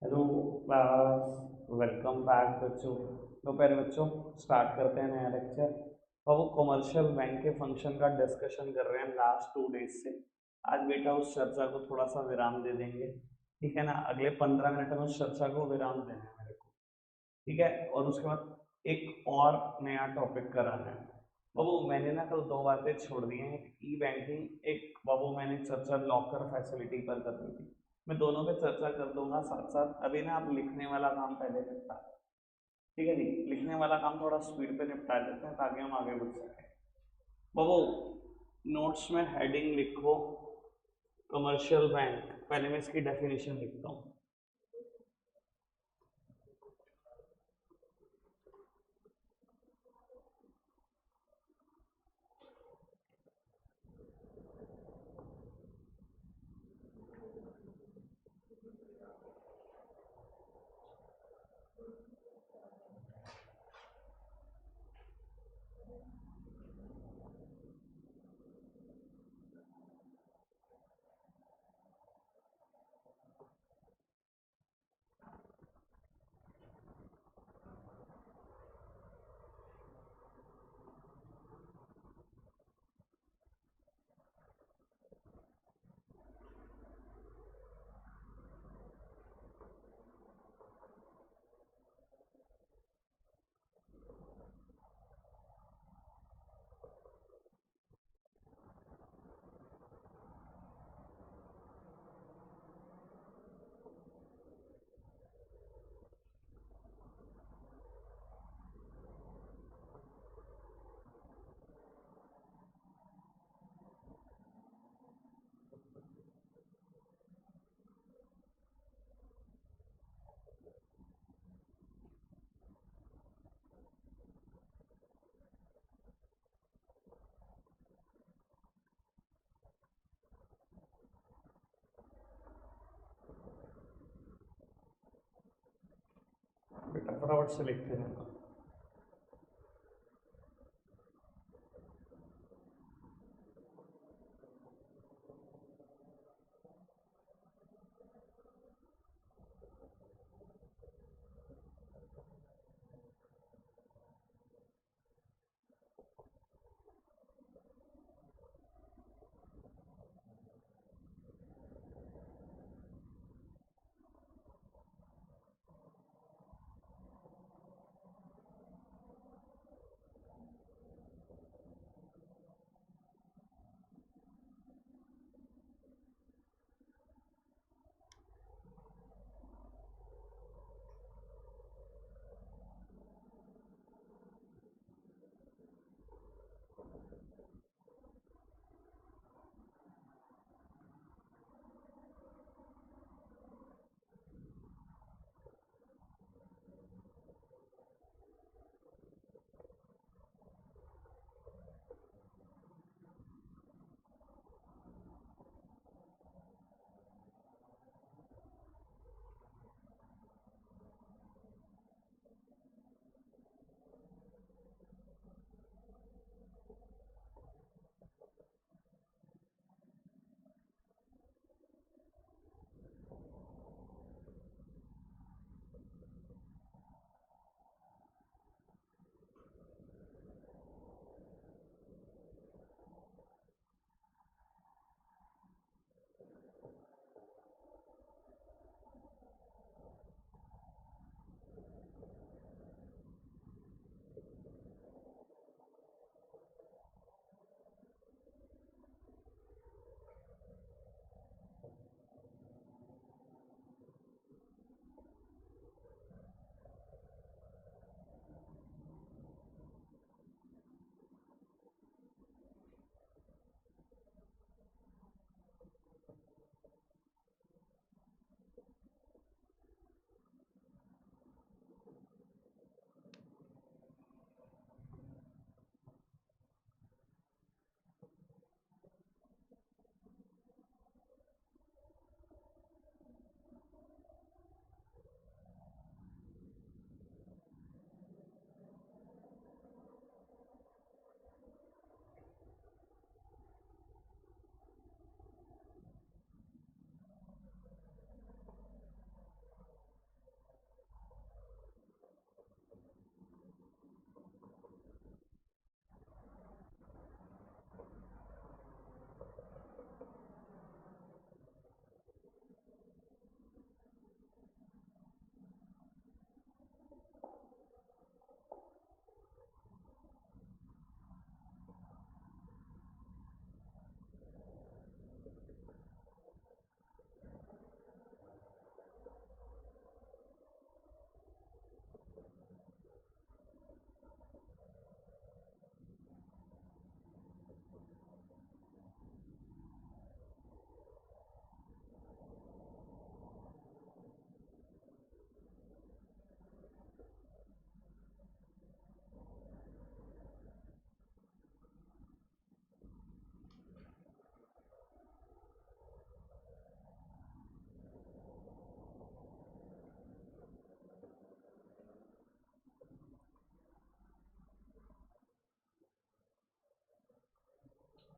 Hello class. Welcome back बच्चों। तो पहले बच्चों स्टार्ट करते हैं नया लेक्चर। और वो कमर्शियल बैंक के फंक्शन का डिस्कशन कर रहे हैं लास्ट 2 डेज से। आज बेटा उस चर्चा को थोड़ा सा विराम दे देंगे, ठीक है ना। अगले 15 मिनट में उस चर्चा को विराम देना है मेरे को, ठीक है। और उसके बाद एक और नया टॉपिक कराना है। बाबू मैंने ना कल दो बातें छोड़ दी हैं, एक ई बैंकिंग, एक बाबू मैंने चर्चा लॉकर फैसिलिटी पर करनी थी। मैं दोनों पे चर्चा कर दूंगा साथ साथ। अभी ना आप लिखने वाला काम पहले निपटा, ठीक है जी। लिखने वाला काम थोड़ा स्पीड पे निपटा लेते हैं ताकि हम आगे बढ़ सकें। बाबू नोट्स में हेडिंग लिखो कमर्शियल बैंक। पहले मैं इसकी डेफिनेशन लिखता हूँ। बेटा फटाफट से लिखते रहना।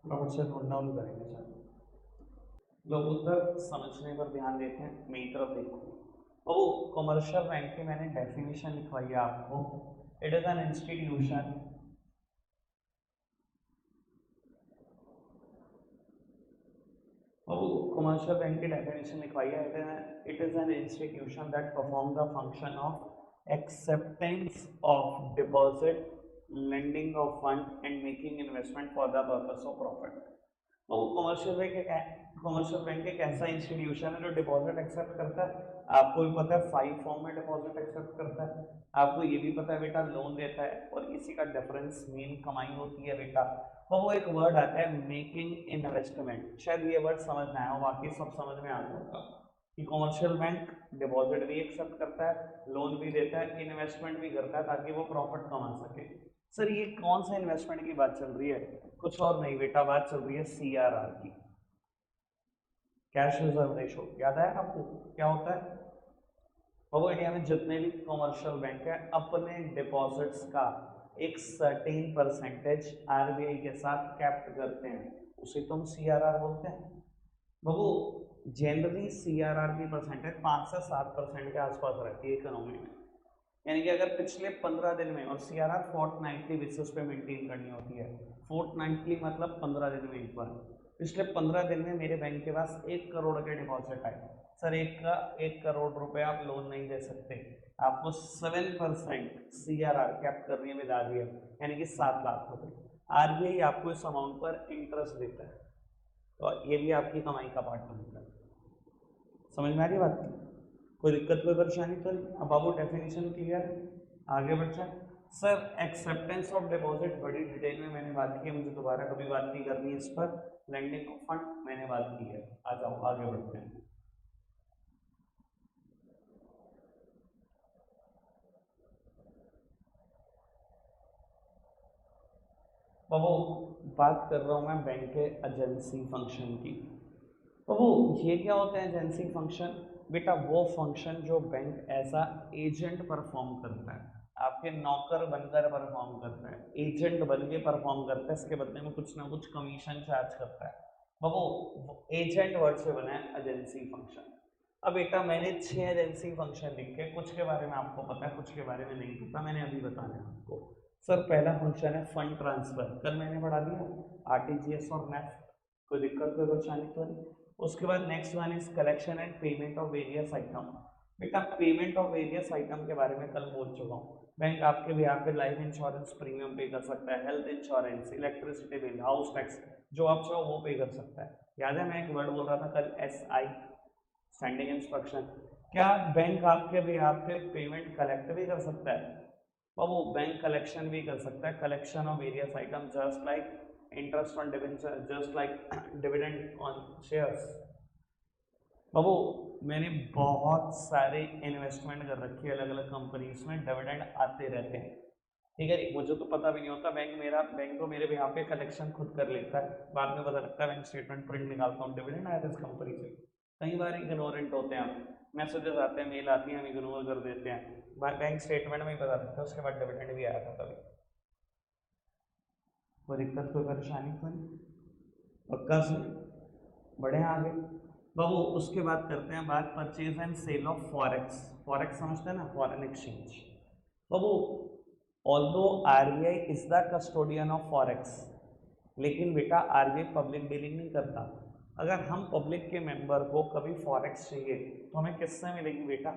फटाफट से नोट डाउन करेंगे सर। लोग उत्तर समझने पर ध्यान देते हैं, मेरी तरफ देखो। वो कमर्शियल बैंक की मैंने डेफिनेशन लिखवाई है आपको। It is an institution commercial bank की डेफिनेशन लिखवाई है। It is an institution that perform the function of acceptance of deposit, lending of fund and making investment for the purpose of profit. तो commercial bank एक ऐसा institution है जो deposit accept करता है। आपको भी पता है 5 फॉर्म में डिपॉजिट एक्सेप्ट करता है। आपको ये भी पता है बेटा लोन देता है, और इसी का डिफरेंस मेन कमाई होती है बेटा। तो वो एक वर्ड आता है मेकिंग इन्वेस्टमेंट, शायद ये वर्ड समझ में आया, बाकी सब समझ में आ जाएगा कि कमर्शियल बैंक डिपॉजिट भी एक्सेप्ट करता है, लोन भी देता है, इन्वेस्टमेंट भी करता है ताकि वो प्रॉफिट कमा सके। सर ये कौन सा इन्वेस्टमेंट की बात चल रही है? कुछ और नहीं बेटा, बात चल रही है सीआरआर की, कैश रिजर्व रेशो। याद है आपको क्या होता है? वो इंडिया में जितने भी कमर्शियल बैंक है अपने डिपॉजिट्स का एक सर्टेन परसेंटेज आरबीआई के साथ कैप्ट करते हैं, उसे तुम सीआरआर बोलते हैं। बाबू जनरली सीआरआर की परसेंटेज 5 से 7% के आसपास रहती है इकोनॉमी में। यानी कि अगर पिछले 15 दिन में, और सीआरआर फोर्टनाइटली बेसिस पे मेंटेन करनी होती है, फोर्टनाइटली मतलब 15 दिन में एक बार। पिछले 15 दिन में मेरे बैंक के पास 1 करोड़ के डिपॉजिट आए। सर 1 करोड़ रुपए आप लोन नहीं दे सकते, आपको 7% सीआरआर कैप करनी है विद आरबीआई, यानी कि 7 लाख रुपए। आरबीआई आपको इस अमाउंट पर इंटरेस्ट देता है, तो ये भी आपकी कमाई का पार्ट बनता है। समझ में आ रही बात? कोई दिक्कत कोई परेशानी तो नहीं? अब बाबू डेफिनेशन क्लियर है, आगे बढ़ जाए। सर एक्सेप्टेंस ऑफ डिपॉजिट बड़ी डिटेल में मैंने बात की है, मुझे दोबारा कभी बात नहीं करनी है इस पर। लैंडिंग ऑफ फंड मैंने बात की है, आ जाओ आगे बढ़ते हैं। बाबू बात कर रहा हूँ मैं बैंक के एजेंसी फंक्शन की। बाबू ये क्या होता है एजेंसी फंक्शन? बेटा वो फंक्शन जो bank as a agent perform करता है, आपके नौकर बनकर परफॉर्म करता है, एजेंट बन के परफॉर्म करता है, इसके बदले में कुछ ना कुछ कमीशन चार्ज करता है। बाबू एजेंट वर्ड से बना है एजेंसी फंक्शन। अब बेटा मैंने 6 एजेंसी फंक्शन लिखे, कुछ के बारे में आपको पता है, कुछ के बारे में नहीं पता, मैंने अभी बताना है आपको। सर पहला फंक्शन है फंड ट्रांसफर, कल मैंने पढ़ा दिया, आरटीजीएस और नेफ्ट। कोई दिक्कत कोई परेशानी तो नहीं? उसके बाद next one is collection and payment of various item. बेटा पेमेंट ऑफ वेरियस आइटम के बारे में कल बोल चुका हूँ। बैंक आपके भी यहाँ पे लाइफ इंश्योरेंस प्रीमियम पे कर सकता है, health insurance, electricity bill, house tax, जो आप चाहो वो पे कर सकता है। याद है मैं एक वर्ड बोल रहा था कल, SI, स्टैंडिंग इंस्ट्रक्शन। क्या बैंक आपके भी यहाँ पे पेमेंट कलेक्ट भी कर सकता है? और वो बैंक कलेक्शन भी कर सकता है, collection of various items just like interest on debenture, just like dividend on shares. बाबू मैंने बहुत सारे इन्वेस्टमेंट कर रखी है अलग अलग कंपनीज में, डिविडेंड आते रहते हैं। ठीक है, मुझे तो पता भी नहीं होता, बैंक तो मेरे यहाँ पे कलेक्शन खुद कर लेता है, बाद में पता लगता है बैंक स्टेटमेंट प्रिंट निकालता हूँ, डिविडेंड आया था इस कंपनी से। कई बार इग्नोरेंट होते हैं हम, मैसेजेस आते हैं, मेल आती है, हम इग्नोर कर देते हैं, बैंक स्टेटमेंट में ही पता लगता है उसके बाद डिविडेंड भी आया था कभी। कोई दिक्कत कोई परेशानी तो नहीं? पक्का से बढ़े आगे। बाबू उसके बाद करते हैं बात purchase and sale of forex. Forex समझते हैं ना, फॉरेन एक्सचेंज। बाबू although RBI is the custodian of forex, लेकिन बेटा आरबीआई पब्लिक डीलिंग नहीं करता। अगर हम पब्लिक के मेंबर को कभी फॉरेक्स चाहिए तो हमें किससे मिलेगी बेटा?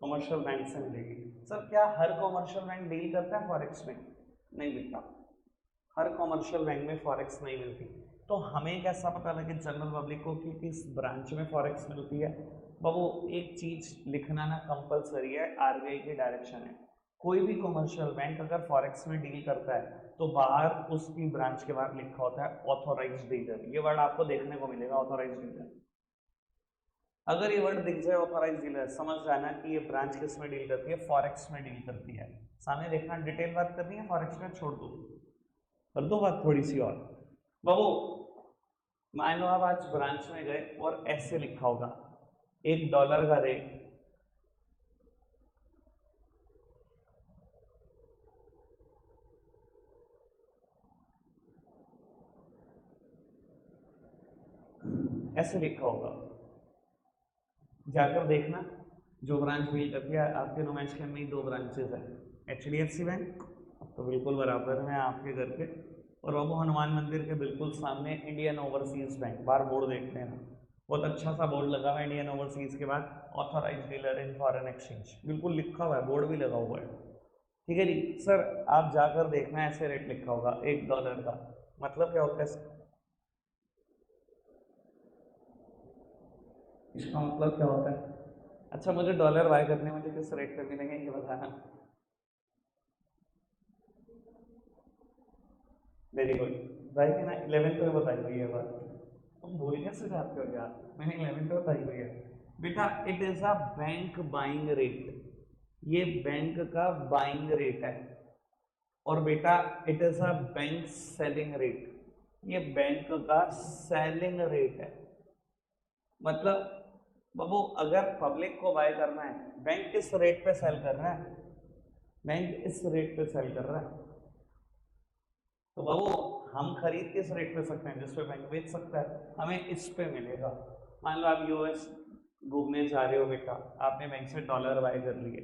कमर्शियल बैंक से मिलेगी। सर क्या हर कमर्शियल बैंक डील करता है फॉरेक्स में? नहीं बेटा, हर कमर्शियल बैंक में फॉरेक्स नहीं मिलती। तो हमें कैसा पता लगे जनरल पब्लिक को कि किस ब्रांच में फॉरेक्स मिलती है? बाबू एक चीज लिखना ना कंपलसरी है, आरबीआई की डायरेक्शन है। कोई भी कमर्शियल बैंक अगर फॉरेक्स में डील करता है तो बाहर उसकी ब्रांच के बाहर लिखा होता है ऑथोराइज्ड डीलर, ये वर्ड आपको देखने को मिलेगा ऑथोराइज्ड डीलर। अगर ये वर्ड दिख जाए ऑथोराइज्ड डीलर, समझ जाना कि ये ब्रांच किस में डील करती है, फॉरेक्स में डील करती है। सामने देखना, डिटेल बात करनी है फॉरेक्स में, छोड़ दो, कर दो बात थोड़ी सी और। बाबू मान लो आप आज ब्रांच में गए और ऐसे लिखा होगा $1 का रेट, ऐसे लिखा होगा, जाकर देखना। जो ब्रांच मिल करती है आपके नुमाइश के में ही 2 ब्रांचेस है, HDFC बैंक तो बिल्कुल बराबर में आपके घर के, और बाबू हनुमान मंदिर के बिल्कुल सामने इंडियन ओवरसीज बैंक। बाहर बोर्ड देखते हैं ना, बहुत अच्छा सा बोर्ड लगा हुआ है इंडियन ओवरसीज के बाद authorise dealer in foreign exchange, बिल्कुल लिखा हुआ है, बोर्ड भी लगा हुआ है। ठीक है जी सर, आप जाकर देखना, ऐसे रेट लिखा होगा $1 का। मतलब क्या होता है इसका मतलब क्या होता है? अच्छा, मुझे डॉलर बाय करने मुझे किस रेट पे मिलेंगे ये बताना। वेरी गुड भाई, है ना 11th में बताई हुई है बात। तुम भूल कैसे जाते हो यार, मैंने 11th में बताई हुई है बेटा। It is a bank buying rate, ये बैंक का बाइंग रेट है। और बेटा it is a bank selling rate, ये बैंक का सेलिंग रेट है। मतलब बाबू अगर पब्लिक को बाय करना है, बैंक किस रेट पे सेल कर रहा है, बैंक इस रेट पे सेल कर रहा है, तो बाबू हम खरीद किस रेट पे सकते हैं जिस पे बैंक बेच सकता है, हमें इस पे मिलेगा। मान लो आप यूएस घूमने जा रहे हो बेटा, आपने बैंक से डॉलर बाय कर लिए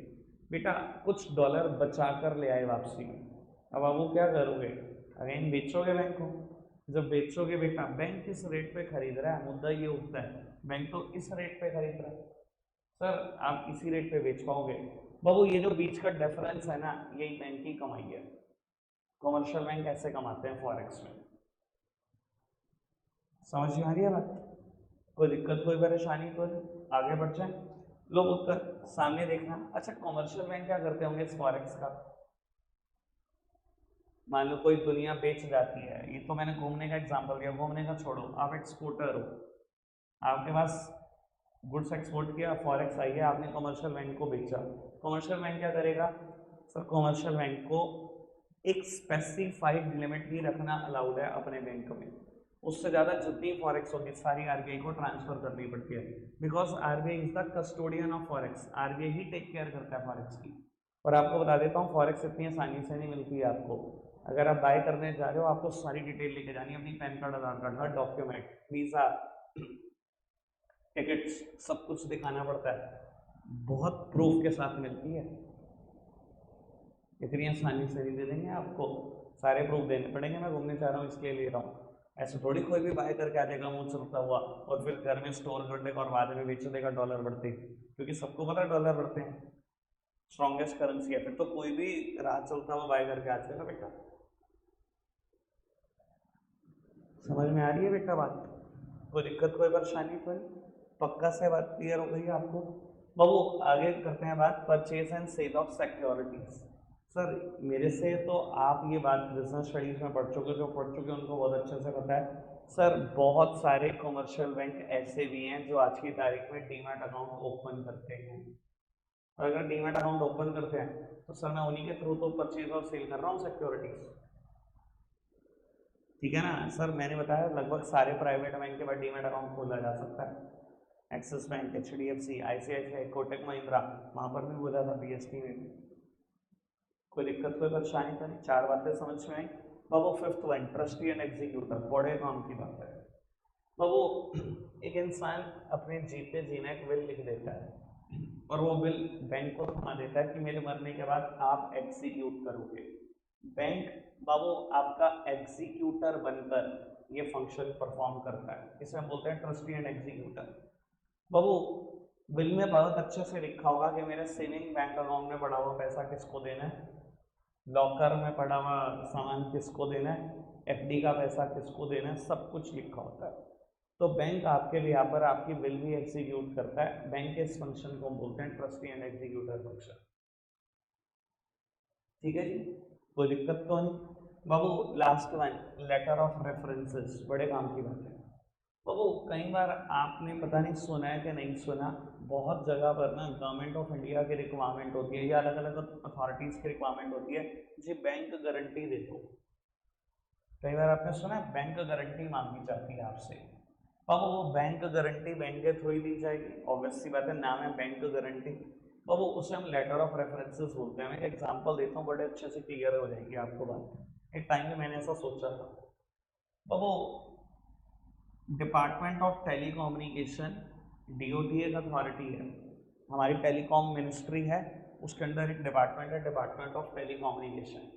बेटा, कुछ डॉलर बचा कर ले आए वापसी में, अब आप वो क्या करोगे, अगेन बेचोगे बैंक को। जब बेचोगे बेटा, बैंक किस रेट पे खरीद रहा है, मुद्दा ये उठता है, बैंक तो इस रेट पे खरीद रहा है सर, आप इसी रेट पे बेच पाओगे। बाबू ये जो बीच का डिफरेंस है ना, यही बैंक की कमाई है। कमर्शियल बैंक ऐसे कमाते हैं फॉरेक्स में। समझ में आ रही है बात? कोई दिक्कत कोई परेशानी तो नहीं, आगे बढ़ जाए। लोग उत्तर सामने देखना। अच्छा, कमर्शियल बैंक क्या करते होंगे इस फॉरेक्स का? मान लो कोई दुनिया बेच जाती है, ये तो मैंने घूमने का एग्जांपल दिया, घूमने का छोड़ो, आप एक्सपोर्टर हो, आपके पास गुड्स एक्सपोर्ट किया, फॉरेक्स आई है, आपने कमर्शियल बैंक को बेचा। कमर्शियल बैंक क्या करेगा सर, कमर्शियल बैंक को एक स्पेसिफाइड लिमिट ही रखना अलाउड है अपने बैंक में, उससे ज़्यादा जितनी फॉरेक्स होगी सारी आरबीआई को ट्रांसफर करनी पड़ती है, because RBI is the custodian of forex, RBI ही टेक केयर करता है फॉरेक्स की। और आपको बता देता हूँ, फॉरेक्स इतनी आसानी से नहीं मिलती है आपको। अगर आप बाय करने जा रहे हो, आपको सारी डिटेल लेके जानी है, अपनी पैन कार्ड, आधार कार्ड, हर डॉक्यूमेंट, वीज़ा, टिकट्स, सब कुछ दिखाना पड़ता है, बहुत प्रूफ के साथ मिलती है। इतनी आसानी से नहीं दे देंगे आपको, सारे प्रूफ देने पड़ेंगे। मैं घूमने जा रहा हूँ इसलिए ले रहा हूँ, ऐसे थोड़ी कोई भी बाय करके आ जाएगा मुंह चलता हुआ और फिर घर में स्टोर कर देगा और बाद में बेच देगा डॉलर बढ़ते, क्योंकि सबको पता है डॉलर बढ़ते हैं, स्ट्रॉन्गेस्ट करेंसी है, फिर तो कोई भी राह चलता हुआ बाय करके आ जाएगा बेटा। समझ में आ रही है बेटा बात? कोई दिक्कत कोई परेशानी तो नहीं? पक्का से बात क्लियर हो गई आपको? बाबू आगे करते हैं बात purchase and sale of securities. Sir मेरे से तो आप ये बात बिजनेस स्टडीज में पढ़ चुके, जो पढ़ चुके उनको बहुत अच्छे से पता है सर। बहुत सारे कमर्शियल बैंक ऐसे भी हैं जो आज की तारीख में डीमैट अकाउंट ओपन करते हैं, और अगर डीमैट अकाउंट ओपन करते हैं तो सर मैं उन्हीं के थ्रू तो परचेज और सेल कर रहा हूँ सिक्योरिटीज। ठीक है ना सर, मैंने बताया लगभग सारे प्राइवेट बैंक के बाद डीमैट अकाउंट खोला जा सकता है, axis bank, HDFC, ICICI, Kotak Mahindra, वहाँ पर भी बोला था, BSP में भी। कोई दिक्कत कोई परेशानी तो नहीं? 4 बातें समझ में आई? बाबू fifth one, trustee and executor, बड़े काम की बात है। बाबू एक इंसान अपने जी पे जीना एक विल लिख देता है और वो बिल बैंक को थमा देता है कि मेरे मरने के बाद आप एग्जीक्यूट करोगे। बैंक बाबू आपका एग्जीक्यूटर बनकर ये फंक्शन परफॉर्म करता है, इसे हम बोलते हैं trustee and executor. Babu bill में बहुत अच्छे से लिखा होगा कि मेरे सेविंग बैंक अकाउंट में पड़ा हुआ पैसा किसको देना है, लॉकर में पड़ा हुआ सामान किसको देना है, FD का पैसा किसको देना है, सब कुछ लिखा होता है। तो बैंक आपके यहाँ पर आपकी बिल भी एग्जीक्यूट करता है। बैंक के इस फंक्शन को बोलते हैं ट्रस्टी एंड एग्जीक्यूटर फंक्शन। ठीक है जी, कोई दिक्कत तो नहीं? बाबू last one, letter of references, बड़े काम की बात है। बाबू कई बार आपने पता नहीं सुना है कि नहीं सुना, बहुत जगह पर ना गवर्नमेंट ऑफ इंडिया की रिक्वायरमेंट होती है या अलग अलग अथॉरिटीज़ की रिक्वायरमेंट होती है जी, बैंक गारंटी दे दो। कई बार आपने सुना है बैंक गारंटी मांगी जाती है आपसे। बाबू वो बैंक गारंटी बैंक के थ्रू ही दी जाएगी, ऑब्वियस सी बात है, नाम है बैंक गारंटी। बाबू उसे हम लेटर ऑफ रेफरेंसेस बोलते हैं। मैं एक एग्जांपल देता हूँ, बड़े अच्छे से क्लियर हो जाएगी आपको बात। एक टाइम में मैंने ऐसा सोचा था बाबू, डिपार्टमेंट ऑफ टेलीकम्युनिकेशन DOT एक अथॉरिटी है, हमारी टेलीकॉम मिनिस्ट्री है, उसके अंदर एक डिपार्टमेंट है, डिपार्टमेंट ऑफ टेलीकम्युनिकेशन।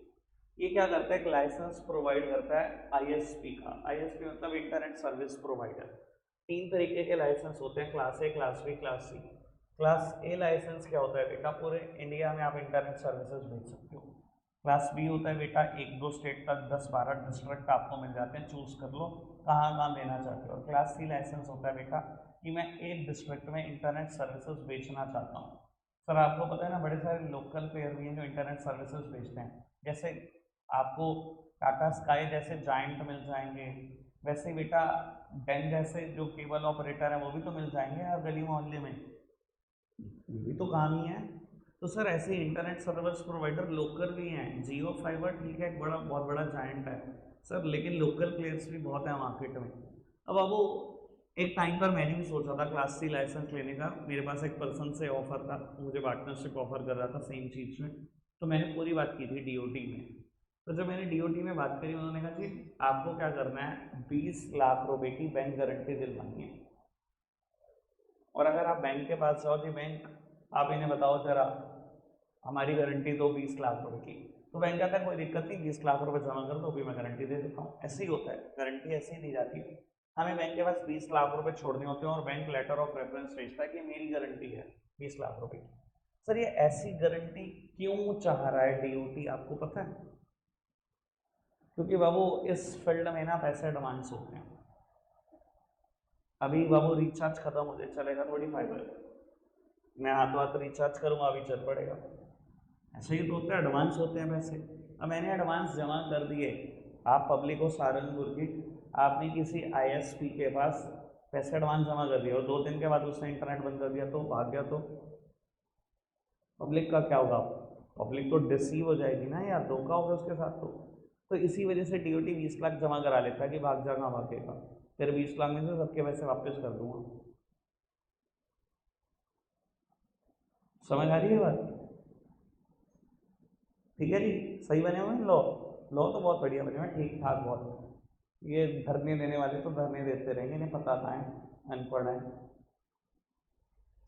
ये क्या करता है, एक लाइसेंस प्रोवाइड करता है ISP का। ISP मतलब इंटरनेट सर्विस प्रोवाइडर। 3 तरीके के लाइसेंस होते हैं, class A, class B, class C. Class A licence क्या होता है बेटा, पूरे इंडिया में आप इंटरनेट सर्विसेज भेज सकते हो। क्लास बी होता है बेटा 1-2 स्टेट तक 10-12 डिस्ट्रिक्ट आपको मिल जाते हैं, चूज कर लो कहाँ कहाँ देना चाहते हो। और क्लास सी लाइसेंस होता है बेटा कि मैं एक डिस्ट्रिक्ट में इंटरनेट सर्विसेज बेचना चाहता हूँ। सर आपको पता है ना, बड़े सारे लोकल प्लेयर भी हैं जो इंटरनेट सर्विसेज बेचते हैं, जैसे आपको टाटा स्काई जैसे जायंट मिल जाएंगे, वैसे बेटा डेन जैसे जो केबल ऑपरेटर है वो भी तो मिल जाएंगे हर गली मोहल्ले में, ये भी तो काम ही है। तो सर ऐसे इंटरनेट सर्विस प्रोवाइडर लोकल भी हैं, जियो फाइबर ठीक है एक बड़ा बहुत बड़ा जायंट है सर, लेकिन लोकल प्लेयर्स भी बहुत है मार्केट में। अब वो एक टाइम पर मैंने भी सोचा था क्लास सी लाइसेंस लेने का, मेरे पास एक पर्सन से ऑफर था, मुझे पार्टनरशिप ऑफर कर रहा था सेम चीज़ में, तो मैंने पूरी बात की थी DOT में। तो जब मैंने DOT में बात करी, उन्होंने कहा जी आपको क्या करना है, 20 लाख रुपए की बैंक गारंटी दिलवानी है, और अगर आप बैंक के पास जाओ जी बैंक आप इन्हें बताओ जरा हमारी गारंटी दो 20 लाख रुपए की, तो बैंक कहता है कोई दिक्कत नहीं, 20 लाख रुपए जमा कर दो भी मैं गारंटी दे देता हूँ। ऐसे ही होता है, गारंटी ऐसे ही दी जाती है। हमें बैंक के पास 20 लाख रुपए छोड़ने होते हैं और बैंक लेटर ऑफ रेफरेंस भेजता है कि मेरी गारंटी है 20 लाख रुपए की। सर ये ऐसी गारंटी क्यों चाह रहा है DOT, आपको पता है? क्योंकि बाबू इस फील्ड में ना पैसे एडवांस होते हैं। अभी बाबू रिचार्ज खत्म होते चलेगा थोड़ी फाइबर, मैं हाथों हाथ रिचार्ज करूंगा अभी चल पड़ेगा, ऐसे ही तो होता है, एडवांस होते हैं पैसे। अब मैंने एडवांस जमा कर दिए, आप पब्लिक हो सहारनपुर की, आपने किसी ISP के पास पैसे एडवांस जमा कर दिए और 2 दिन के बाद उसने इंटरनेट बंद कर दिया तो भाग गया, तो पब्लिक का क्या होगा? पब्लिक तो डिसीव हो जाएगी ना यार, धोखा होगा उसके साथ। तो इसी वजह से DOT 20 लाख जमा करा लेता है कि भाग जाना भागेगा, फिर 20 लाख में से सबके पैसे वापस कर दूंगा। समझ आ रही है बात? ठीक है जी, सही बने हुए हैं लॉ? लॉ तो बहुत बढ़िया बने हुए हैं, ठीक ठाक बहुत। ये धरने देने वाले तो धरने देते रहेंगे, इन्हें पता था है, अनपढ़ है।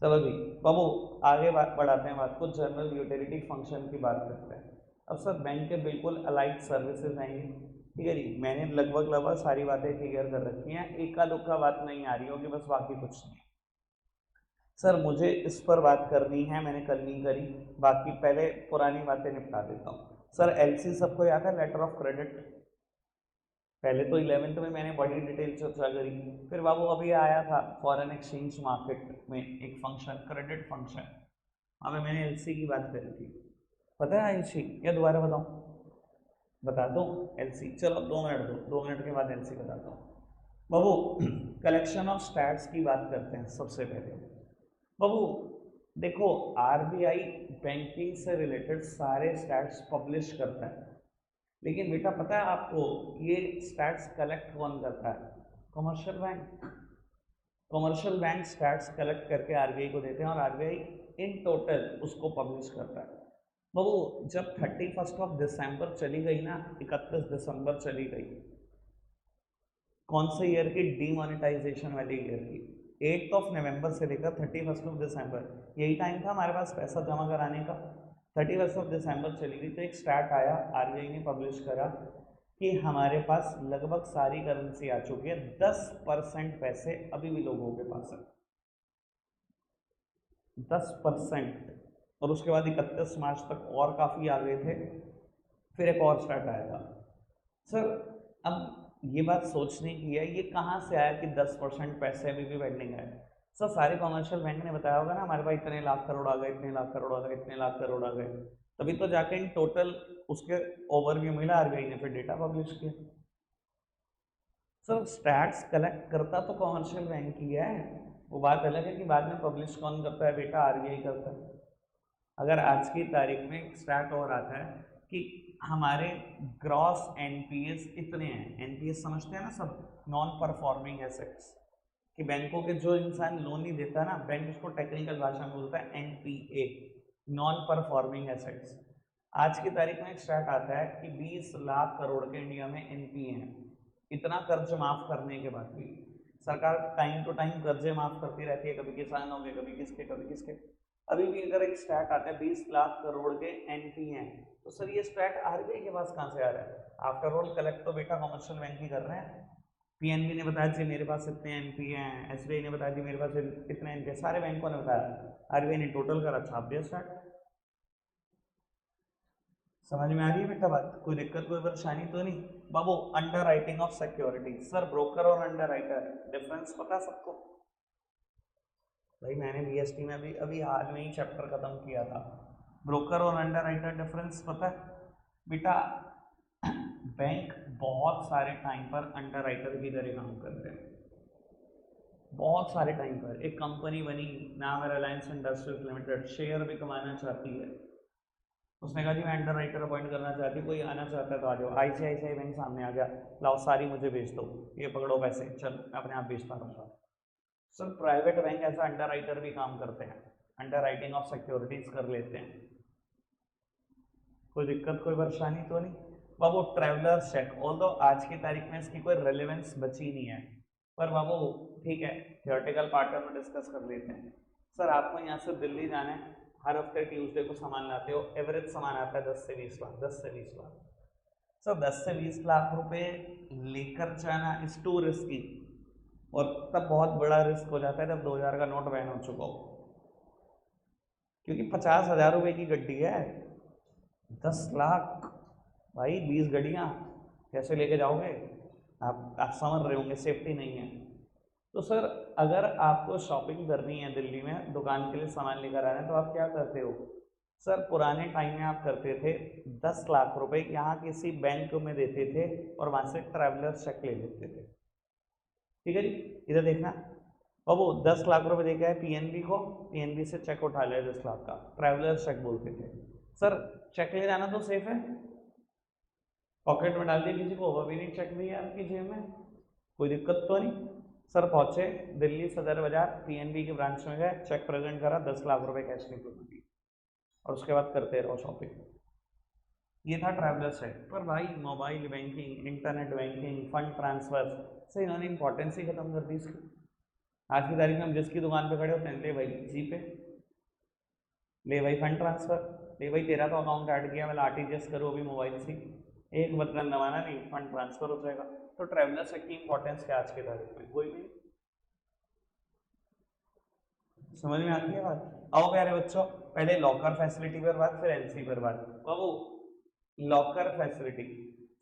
चलो जी बाबू आगे बात बढ़ाते हैं, बात को जनरल यूटिलिटी फंक्शन की बात करते हैं। अब सर बैंक के बिल्कुल अलाइड सर्विसेज आएंगे, ठीक है जी, मैंने लगभग लगभग सारी बातें क्लियर कर रखी हैं, इक्का दुक्का बात नहीं आ रही होगी बस, बाकी कुछ नहीं। सर मुझे इस पर बात करनी है, मैंने कल नहीं करी, बाकी पहले पुरानी बातें निपटा देता हूँ। सर LC सबको याद है, लेटर ऑफ क्रेडिट, पहले तो 11th में मैंने बड़ी डिटेल चर्चा करी, फिर बाबू अभी आया था फॉरेन एक्सचेंज मार्केट में एक फंक्शन क्रेडिट फंक्शन, अभी मैंने LC की बात करी थी, पता है LC या दोबारा बताऊँ? बता दो LC, चलो 2 मिनट दो, 2 मिनट के बाद LC बताता हूँ। बाबू कलेक्शन ऑफ स्टैट्स की बात करते हैं सबसे पहले। बाबू देखो RBI बैंकिंग से रिलेटेड सारे स्टैट्स पब्लिश करता है, लेकिन बेटा पता है आपको ये स्टैट्स कलेक्ट कौन करता है? Commercial bank. Commercial bank stats collect करके RBI को देते हैं और RBI इन टोटल उसको पब्लिश करता है। बाबू जब 31 दिसंबर चली गई ना, 31 दिसंबर चली गई, कौन से ईयर की? डीमोनेटाइजेशन वाली ईयर की। 8 नवंबर से लेकर 31 दिसंबर, यही टाइम था हमारे पास पैसा जमा कराने का। 31 दिसंबर चली गई तो एक स्टार्ट आया, RBI ने पब्लिश करा कि हमारे पास लगभग सारी करेंसी आ चुकी है, 10% पैसे अभी भी लोगों के पास है, 10%। और उसके बाद 31 मार्च तक और काफ़ी आ गए थे, फिर एक और स्टार्ट आया था। सर अब ये बात सोचने की है, ये कहाँ से आया कि 10% पैसे अभी भी पेंडिंग है? सर सारे कमर्शियल बैंक ने बताया होगा ना हमारे पास इतने लाख करोड़ आ गए, इतने लाख करोड़ आ गए, इतने लाख करोड़ आ गए, तभी तो जाके इन टोटल उसके ओवरव्यू मिला, RBI ने फिर डेटा पब्लिश किया। सर स्टैट्स कलेक्ट करता तो कमर्शियल बैंक ही है, वो बात अलग है कि बाद में पब्लिश कौन करता है बेटा, RBI करता है। अगर आज की तारीख में स्टार्ट और आता है कि हमारे ग्रॉस NPAs इतने हैं, NPAs समझते हैं ना सब, नॉन परफॉर्मिंग एसेट्स, कि बैंकों के जो इंसान लोन नहीं देता ना, बैंक उसको टेक्निकल भाषा में बोलता है NPA, नॉन परफॉर्मिंग एसेट्स। आज की तारीख में एक स्टार्ट आता है कि 20 लाख करोड़ के इंडिया में NPA हैं, इतना कर्ज माफ करने के बाद भी। सरकार टाइम टू टाइम कर्जे माफ करती रहती है, कभी किसानों के, कभी किसके, कभी किसके। अभी भी अगर एक स्टैट आता है 20 लाख करोड़ के एनपी हैं, तो सर ये स्टैट आरबीआई के पास कहाँ से आ रहा है? आफ्टर ऑल कलेक्ट तो बेटा कमर्शियल बैंक ही कर रहे हैं। पीएनबी ने बताया जी मेरे पास इतने एनपी हैं, एसबीआई ने बताया जी मेरे पास इतने एनपी, सारे बैंकों ने बताया, आरबीआई ने टोटल करा, छाप दिया स्टार्ट। समझ में आ रही है बेटा बात? कोई दिक्कत कोई परेशानी तो नहीं बाबू? Underwriting of security, sir broker और अंडर राइटर डिफरेंस पता सबको? भाई मैंने बीएसटी में अभी अभी हाल में ही चैप्टर खत्म किया था। ब्रोकर और अंडर राइटर डिफरेंस पता है बेटा? बैंक बहुत सारे टाइम पर अंडर राइटर की तरह काम करते हैं, बहुत सारे टाइम पर। एक कंपनी बनी, नाम है रिलायंस इंडस्ट्रीज लिमिटेड, शेयर भी कमाना चाहती है, उसने कहा जी मैं अंडर राइटर अपॉइंट करना चाहती हूँ, कोई आना चाहता है तो आ जाओ। आईसीआईसीआई बैंक सामने आ गया, लाओ सारी मुझे बेच दो, ये पकड़ो पैसे, चल मैं अपने आप बेचता रहूँगा। सर प्राइवेट बैंक ऐसा अंडर राइटर भी काम करते हैं, अंडर राइटिंग ऑफ सिक्योरिटीज कर लेते हैं। कोई दिक्कत कोई परेशानी तो नहीं बाबू? ट्रैवलर्स चेक, ऑल्दो आज की तारीख में इसकी कोई रेलेवेंस बची नहीं है, पर बाबू ठीक है, थियोरेटिकल पार्ट में डिस्कस कर लेते हैं। सर आपको यहाँ से दिल्ली जाना है, हर हफ्ते ट्यूसडे को सामान लाते हो, एवरेज सामान आता है 10 से 20 लाख, 10 से 20 लाख। सर 10 से 20 लाख रुपए लेकर जाना इज टू रिस्की, और तब बहुत बड़ा रिस्क हो जाता है जब 2000 का नोट बैन हो चुका हो, क्योंकि 50,000 रुपए की गड्डी है, 10 लाख भाई, 20 गाड़ियाँ कैसे लेके जाओगे आप समझ रहे होंगे, सेफ्टी नहीं है। तो सर अगर आपको शॉपिंग करनी है दिल्ली में, दुकान के लिए सामान लेकर आना है, तो आप क्या करते हो? सर पुराने टाइम में आप करते थे 10 लाख रुपए यहाँ किसी बैंक में देते थे और वहाँ से ट्रैवलर चेक ले लेते थे। ठीक है जी, इधर देखना बाबू, 10 लाख रुपए देके आए पीएनबी को, पीएनबी से चेक उठा लिया 10 लाख का, ट्रैवलर चेक बोलते थे। सर चेक ले जाना तो सेफ है, पॉकेट में डाल दिया किसी को, वो भी नहीं चेक दिया आपकी जेब में, कोई दिक्कत तो नहीं। सर पहुंचे दिल्ली सदर बाजार, पीएनबी के ब्रांच में गए, चेक प्रेजेंट करा, 10 लाख रुपए कैश निकल दी, और उसके बाद करते रहो शॉपिंग। ये था ट्रैवलर चेक। पर भाई mobile banking, internet banking, fund transfer से इन्होंने इंपॉर्टेंस ही खत्म कर दी इसकी। आज की तारीख में हम जिसकी दुकान पे खड़े होते हैं, ले भाई जी पे, ले भाई फंड ट्रांसफर, ले भाई तेरा तो अकाउंट ऐड किया, मैं आरटीजीएस करो अभी मोबाइल से, एक बटन दबाना नहीं, फंड ट्रांसफर हो जाएगा। तो ट्रैवलर चेक की इंपॉर्टेंस क्या आज की तारीख में? कोई भी समझ में आती है बात? आओ प्यारे बच्चों, पहले लॉकर फैसिलिटी पर बात, फिर एलसी पर बात। बाबू लॉकर फैसिलिटी,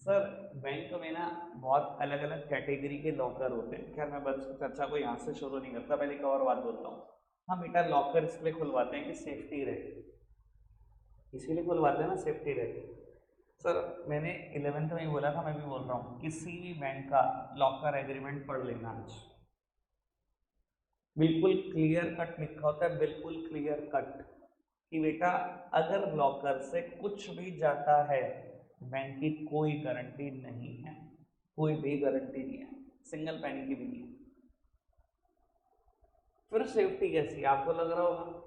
सर बैंक में ना बहुत अलग अलग कैटेगरी के लॉकर होते हैं। खैर मैं बस चर्चा को यहाँ से शुरू नहीं करता, पहले एक और बात बोलता हूँ। हम बेटा लॉकर इसलिए खुलवाते हैं कि सेफ्टी रहे, इसीलिए खुलवाते हैं ना, सेफ्टी रहे। सर मैंने 11th में ही बोला था, मैं भी बोल रहा हूँ, किसी भी बैंक का लॉकर एग्रीमेंट पढ़ लेना आज, बिल्कुल क्लियर कट लिखा होता है, बिल्कुल क्लियर कट, कि बेटा अगर लॉकर से कुछ भी जाता है, बैंक की कोई गारंटी नहीं है, कोई भी गारंटी नहीं है, सिंगल पेनी की भी नहीं है। फिर सेफ्टी कैसी? आपको लग रहा होगा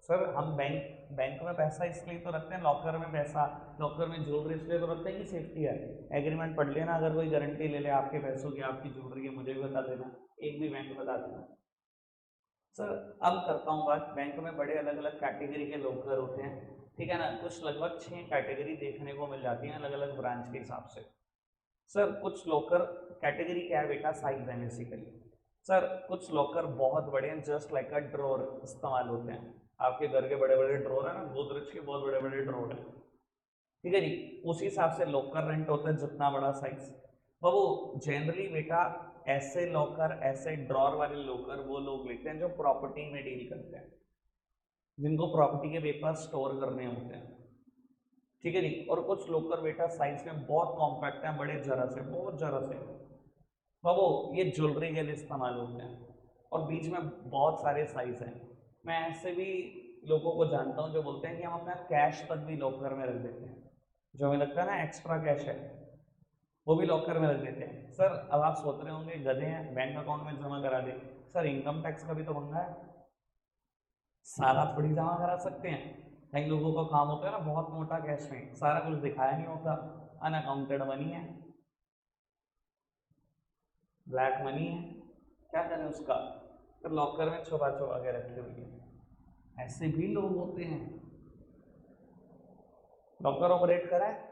सर हम बैंक में पैसा इसलिए तो रखते हैं, लॉकर में पैसा, लॉकर में ज्वेलरी इसलिए तो रखते हैं कि सेफ्टी है। एग्रीमेंट पढ़ लेना, अगर कोई गारंटी ले ले आपके पैसों की, आपकी ज्वेलरी है, मुझे भी बता देना, एक भी बैंक बता देना। सर अब करता हूँ बात, बैंक में बड़े अलग अलग कैटेगरी के लॉकर होते हैं, ठीक है ना, कुछ लगभग 6 कैटेगरी देखने को मिल जाती हैं अलग अलग ब्रांच के हिसाब से। सर कुछ लॉकर कैटेगरी क्या है बेटा? साइज है बेसिकली। सर कुछ लॉकर बहुत बड़े हैं, जस्ट लाइक अ ड्रॉर इस्तेमाल होते हैं, आपके घर के बड़े बड़े ड्रॉर है ना, गोदरेज के बहुत बड़े बड़े ड्रॉर है, ठीक है जी, उसी हिसाब से लॉकर रेंट होता है, जितना बड़ा साइज। वो जनरली बेटा ऐसे लॉकर, ऐसे ड्रॉर वाले लॉकर वो लोग लेते हैं जो प्रॉपर्टी में डील करते हैं, जिनको प्रॉपर्टी के पेपर स्टोर करने होते हैं, ठीक है जी। और कुछ लॉकर बेटा साइज में बहुत कॉम्पैक्ट है, बड़े जरा से, बहुत जरा से, वो ये ज्वेलरी के लिए इस्तेमाल होते हैं, और बीच में बहुत सारे साइज हैं। मैं ऐसे भी लोगों को जानता हूँ जो बोलते हैं कि हम अपना कैश तक भी लॉकर में रख देते हैं, जो हमें लगता है ना एक्स्ट्रा कैश है, वो भी लॉकर में रख देते हैं। सर अब आप सोच रहे होंगे गधे हैं, बैंक अकाउंट में जमा करा दे। सर इनकम टैक्स का भी तो पंगा है, सारा थोड़ी जमा करा सकते हैं। कई लोगों का काम होता है ना बहुत मोटा कैश में, सारा कुछ दिखाया नहीं होता, अनअकाउंटेड मनी है। ब्लैक मनी है, क्या करें उसका, तो लॉकर में छुपा छुपा के रखी हुई है। ऐसे भी लोग होते हैं। लॉकर ऑपरेट करा है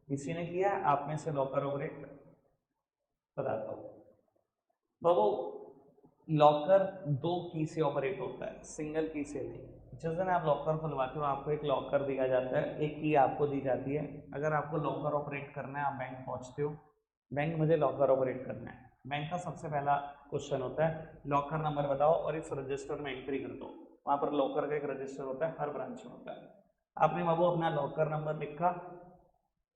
किसी ने, किया है आप में से लॉकर ऑपरेट? बताता हूँ बाबू, लॉकर दो की से ऑपरेट होता है, सिंगल की से नहीं। जिस दिन आप लॉकर खुलवाते हो आपको एक लॉकर दिया जाता है, एक की आपको दी जाती है। अगर आपको लॉकर ऑपरेट करना है, आप बैंक पहुंचते हो, बैंक मुझे लॉकर ऑपरेट करना है, बैंक का सबसे पहला क्वेश्चन होता है लॉकर नंबर बताओ और इस रजिस्टर में एंट्री कर दो। वहाँ पर लॉकर का एक रजिस्टर होता है, हर ब्रांच में होता है। आपने बाबू अपना लॉकर नंबर लिखा,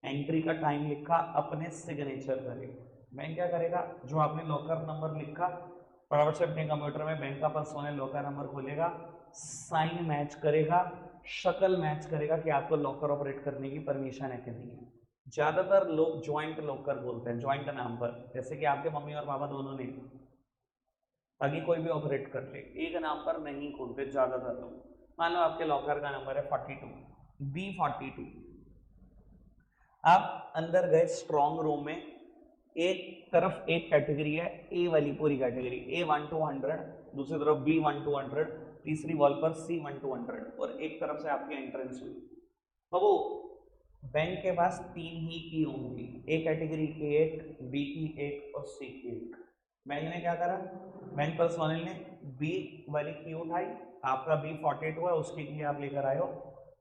एंट्री का टाइम लिखा, अपने सिग्नेचर करे। बैंक क्या करेगा, जो आपने लॉकर नंबर लिखा फटाफट से अपने कंप्यूटर में बैंक का पर्सनल लॉकर नंबर खोलेगा, साइन मैच करेगा, शक्ल मैच करेगा कि आपको लॉकर ऑपरेट करने की परमिशन है कि नहीं है। ज्यादातर लोग ज्वाइंट लॉकर बोलते हैं, ज्वाइंट नाम पर, जैसे कि आपके मम्मी और पापा दोनों ने, ताकि कोई भी ऑपरेट कर ले, एक नाम पर नहीं खोलते ज्यादातर लोग। मान लो आपके लॉकर का नंबर है 42 B42, आप अंदर गए स्ट्रॉन्ग रूम में, एक तरफ एक कैटेगरी है ए वाली पूरी कैटेगरी A1 to 100, दूसरी तरफ B1 to 100, तीसरी वॉल पर C1 to 100 और एक तरफ से आपकी एंट्रेंस हुई। तो वो बैंक के पास तीन ही की होंगी, ए कैटेगरी की एक, बी की एक और सी की एक। बैंक ने क्या करा, बैंक पर्सनल ने बी वाली की उठाई, आपका B42 है उसकी की आप लेकर आए हो।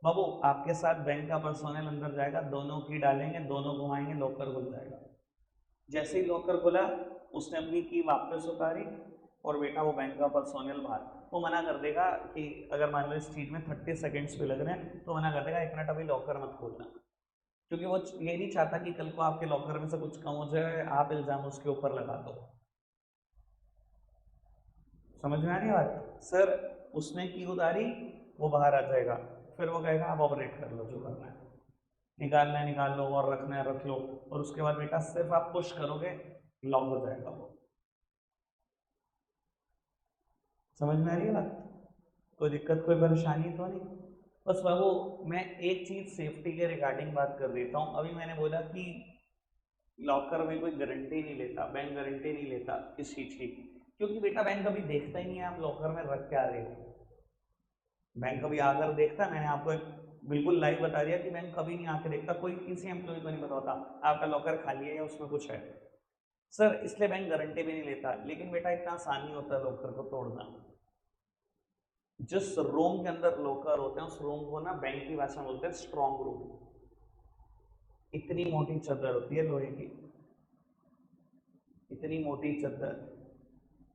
बाबू आपके साथ बैंक का पर्सनल अंदर जाएगा, दोनों की डालेंगे, दोनों घुमाएंगे, लॉकर खुल जाएगा। जैसे ही लॉकर खुला उसने अपनी की वापस उतारी और बेटा वो बैंक का पर्सनल बाहर, वो मना कर देगा कि अगर मान लो इस चीज में 30 सेकेंड्स भी लग रहे हैं तो मना कर देगा, एक मिनट अभी लॉकर मत खोलना, क्योंकि वो ये नहीं चाहता कि कल को आपके लॉकर में से कुछ कम हो जाए, आप इल्जाम उसके ऊपर लगा दो। समझ में आ रही है बात? सर उसने की उतारी, वो बाहर आ जाएगा, फिर वो कहेगा आप ऑपरेट कर लो, जो करना है निकालना है निकाल लो और रखना है रख लो, और उसके बाद बेटा सिर्फ आप पुश करोगे लॉक हो जाएगा वो। समझ में आ रही है बात? कोई दिक्कत कोई परेशानी तो नहीं? बस बाबू मैं एक चीज सेफ्टी के रिगार्डिंग बात कर देता हूँ। अभी मैंने बोला कि लॉकर में कोई गारंटी नहीं लेता, बैंक गारंटी नहीं लेता इस चीज की, क्योंकि बेटा बैंक कभी देखता ही नहीं है आप लॉकर में रख क्या रहे हो। बैंक कभी आकर देखता, मैंने आपको बिल्कुल लाइव बता दिया कि बैंक कभी नहीं आकर देखता, कोई किसी एम्प्लॉय को नहीं बताता आपका लॉकर खाली है या उसमें कुछ है। सर इसलिए बैंक गारंटी भी नहीं लेता, लेकिन बेटा इतना आसान नहीं होता लॉकर को तोड़ना। जिस रूम के अंदर लॉकर होते हैं उस रूम को ना बैंक की भाषा में बोलते हैं स्ट्रॉन्ग रूम। इतनी मोटी चादर होती है लोहे की, इतनी मोटी चादर।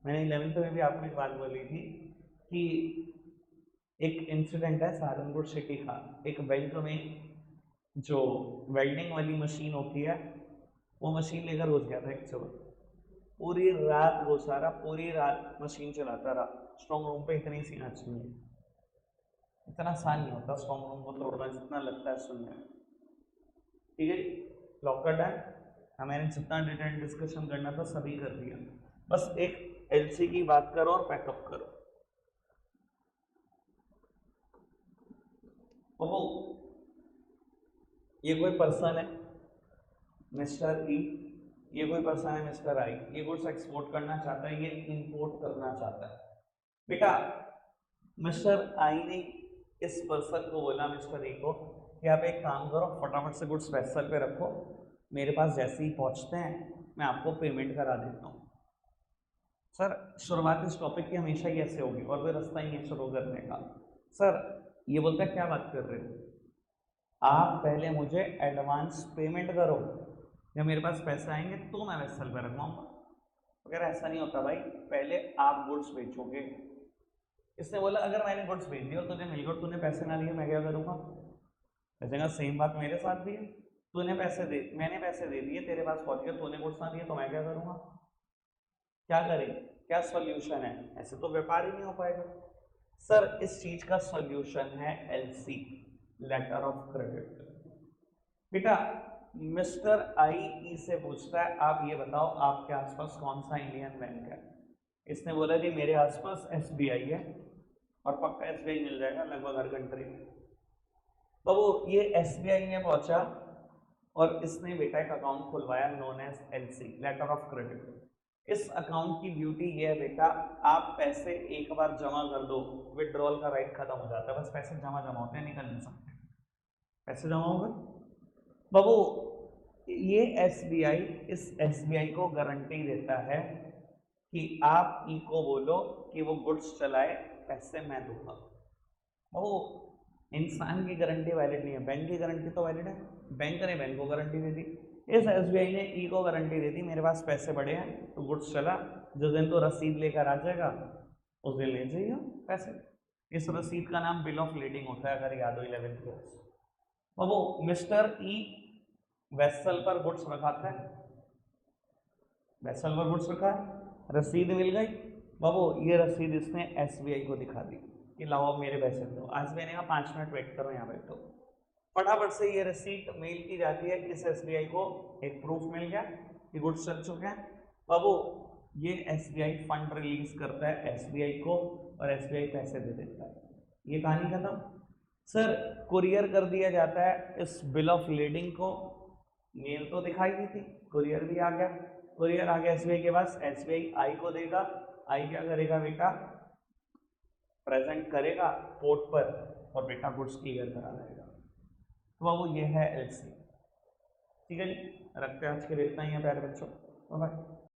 मैंने 11th में भी आपको एक बात बोली थी कि एक इंसिडेंट है सहारनपुर सिटी का, एक बैंक में जो वेल्डिंग वाली मशीन होती है वो मशीन लेकर घुस गया था एक चोर, पूरी रात घुसा रहा, पूरी रात मशीन चलाता रहा स्ट्रॉन्ग रूम पे। इतनी सी अच्छी है, इतना आसान नहीं होता स्ट्रॉन्ग रूम को तोड़ना जितना लगता है सुनने में। ठीक है, लॉकर डन। हाँ मैंने जितना डिटेल डिस्कशन करना था सभी कर दिया, बस एक एलसी की बात करो और पैकअप करो। ओहो ये कोई पर्सन है मिस्टर ई, ये कोई पर्सन है मिस्टर आई, ये गुड्स एक्सपोर्ट करना चाहता है, ये इंपोर्ट करना चाहता है। बेटा मिस्टर आई ने इस पर्सन को बोला, मिस्टर ए को, कि आप एक काम करो फटाफट से गुड्स वेसल पे रखो, मेरे पास जैसे ही पहुंचते हैं मैं आपको पेमेंट करा देता हूँ। सर शुरुआत इस टॉपिक की हमेशा ही ऐसे होगी और कोई रास्ता ही नहीं शुरू करने का। सर ये बोलता है क्या बात कर रहे हो, आप पहले मुझे एडवांस पेमेंट करो, जब मेरे पास पैसे आएंगे तो मैं वेसल पे रखवाऊंगा। अगर ऐसा नहीं होता भाई, पहले आप गुड्स बेचोगे। इसने बोला अगर मैंने गुड्स बेच दिया और तुझे मिल गया, तूने पैसे ना लिए, मैं क्या करूँगा? जगह सेम बात मेरे साथ भी है, तूने पैसे दे, मैंने पैसे दे दिए, तेरे पास पहुंच गया, तूने गुड्स ना दिए तो मैं क्या करूँगा? क्या करें, क्या सॉल्यूशन है? ऐसे तो व्यापार ही नहीं हो पाएगा। सर इस चीज का सॉल्यूशन है एलसी, लेटर ऑफ क्रेडिट। बेटा मिस्टर आई ई से पूछता है आप ये बताओ आपके आसपास कौन सा इंडियन बैंक है। इसने बोला जी मेरे आसपास एसबीआई है, और पक्का एसबीआई मिल जाएगा लगभग हर कंट्री में। तो वो ये एसबीआई में पहुंचा और इसने बेटा एक अकाउंट खुलवाया known as LC, letter of credit. इस अकाउंट की ड्यूटी ये है बेटा, आप पैसे एक बार जमा कर दो, विड्रॉल का राइट खत्म हो जाता है, बस पैसे जमा जमा होते हैं, निकल नहीं सकते। पैसे जमा हो गए बाबू, ये एसबीआई, इस एसबीआई को गारंटी देता है कि आप ई को बोलो कि वो गुड्स चलाए, पैसे मैं दूंगा। वो इंसान की गारंटी वैलिड नहीं है, बैंक की गारंटी तो वैलिड है। बैंक ने बैंक को गारंटी दे दी, इस एसबीआई ने ई को गारंटी दे दी, मेरे पास पैसे बड़े हैं तो गुड्स चला, जिस दिन तो रसीद लेकर आ जाएगा उस दिन ले जाइए पैसे। इस रसीद का नाम बिल ऑफ लीडिंग होता है, अगर याद हो 11th क्लास। अब वो मिस्टर ई वेसल पर गुड्स रखाता है, वेसल पर गुड्स रखा है, रसीद मिल गई बाबू, ये रसीद इसने एसबीआई को दिखा दी कि लाओ मेरे पैसे दो। एसबीआई ने कहा 5 मिनट वेट करो, यहाँ बैठो। फटाफट से ये रसीद मेल की जाती है इस एसबीआई को, एक प्रूफ मिल गया कि गुड्स चल चुके हैं बाबू। ये एसबीआई फंड रिलीज करता है एसबीआई को और एसबीआई पैसे दे देता है, ये कहानी खत्म। सर कुरियर कर दिया जाता है इस बिल ऑफ लीडिंग को, मेल तो दिखाई दी थी, कुरियर भी आ गया, कुरियर आ गया एसबीआई के पास, एसबीआई आई को देगा, आई क्या करेगा बेटा, प्रेजेंट करेगा पोर्ट पर और बेटा गुड्स क्लियर करा देगा। तो वो ये है एलसी। ठीक है जी, रखते हैं आज के लिए इतना ही है प्यारे बच्चों, बाय।